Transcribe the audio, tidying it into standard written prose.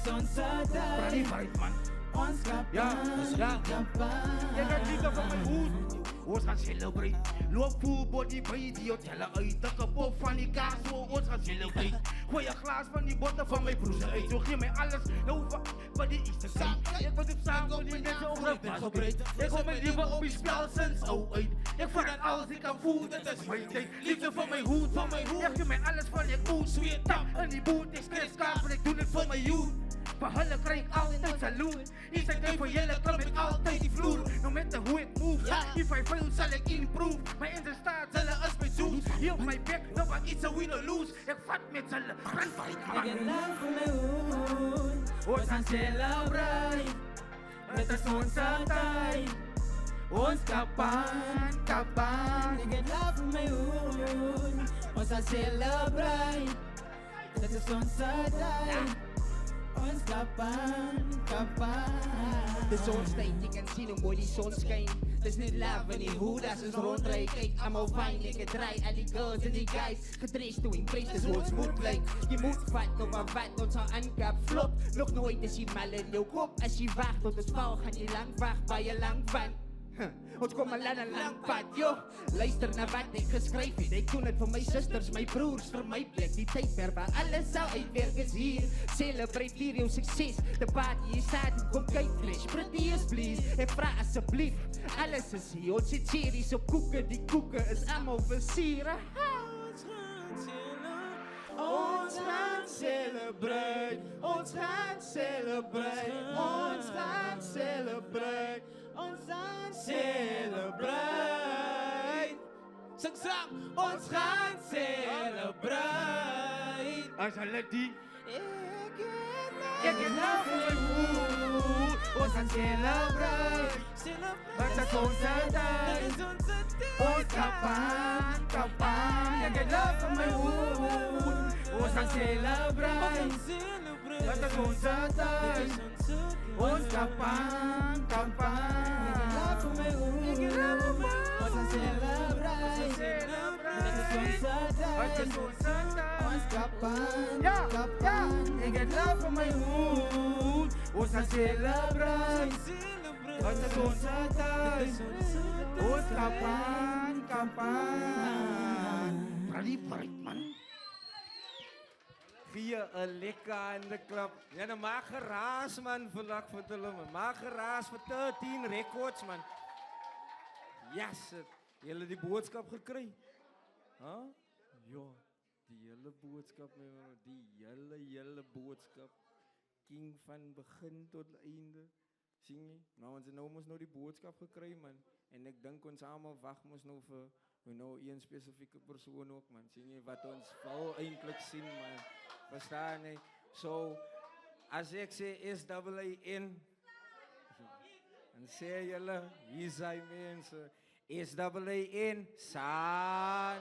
zon sa dijk. Man. Ons kapaan, kapaan. Jy kan liefde van my hoed. Ons gaan celebrate. Loop full body by die hotel uit. Tik 'n pop van die kaas, so ons gaan celebrate. Gooi 'n glas van die botter van my broers uit. So gee my alles, nou wat die is te sê. Ek was op saam met die mense om te gebreid. Ek kom my liewe op die spel sinds ou uit. Ek voel dat alles ek kan voel, dit is my tyd. Liefde van my hoed, van my hoed. Ek gee my alles van ek oud, sweet tap in die boot. Ek skryf skaap en ek doen dit vir my youth. Vir hulle kry ek altyd salute. Is ek net vir julle klim ek altyd die vloer. No matter hoe ek move, if I fail sal ek improve. My engine starts, hulle is my zoom. Hier op my back, no but it's a win or lose. Ek vat met hulle, run fight Ek het lang vir my hoed. Ons gaan celebrate met 'n son sa tyd. Ons kapaan, kapaan. Ek het lang vir my hoed. Ons gaan celebrate met 'n zon sa dijk. Ons kapaan, kapaan. De zon schijnt, je kan zien hoe mooi die zon schijnt. Het is niet laat wanneer hoe dat ze rondrijden. Kijk, allemaal fijn, ik draai. Al die girls en die guys. Gedreest toe in place, dus hoe het moet lijkt. Je moet vat op een vat, tot zo'n aankap flop. Nog nooit is je mal in je kop. Als je wacht tot het val, gaan je lang wacht waar je lang van. Ons kom al aan een lang pad, joh. Luister naar wat ik geschreven heb. Ik doe het voor mijn zusters, mijn broers, voor mijn plek. Die tijdperk waar alles zou uitwerken is hier. Celebrate hier jouw succes. De party is uit, kom kijk flash. Pretty as please, en vraag alsjeblieft. Alles is hier, ons zit series op koeken. Die koeken is allemaal versieren. Ons gaan celebrate. Ons gaan celebrate. Ons gaan celebrate. Ons gaan celebrate. Sing saam. Ons gaan celebrate. As hulle die Ek het lang vir my hoed. ons gaan celebrate. Met 'n son sa tyd. Ons kapaan, kapaan. Ek het lang vir my hoed. Ons gaan celebrate. Met 'n son sa tyd. Ons kapaan, kapaan. Ek het lang vir my hoed. Ons gaan celebrate met 'n zon sa dijk. Ons kapaan, kapaan. Ek het lang vir my hoed. Ons gaan celebrate. Met 'n son sa tyd. Ons kapaan, kapaan. Pralief, man. Gee 'n lekker hande klap. Ja, nou maak geraas man vandag vir hulle man. Maak geraas vir 13 records man. Yes, julle die boodskap gekry? Huh? Ja, die hele boodskap man, die hele boodskap. King van begin tot einde. Sien jy? Nou ons nou mos nou die boodskap gekry man. En ek dink ons almal wag mos nou vir nou een spesifieke persoon ook man. Sien jy wat ons wil eintlik sien man. Verstaan jy? So, as ek sê SAAN, dan sê julle, hier zijn mensen, SAAN, San.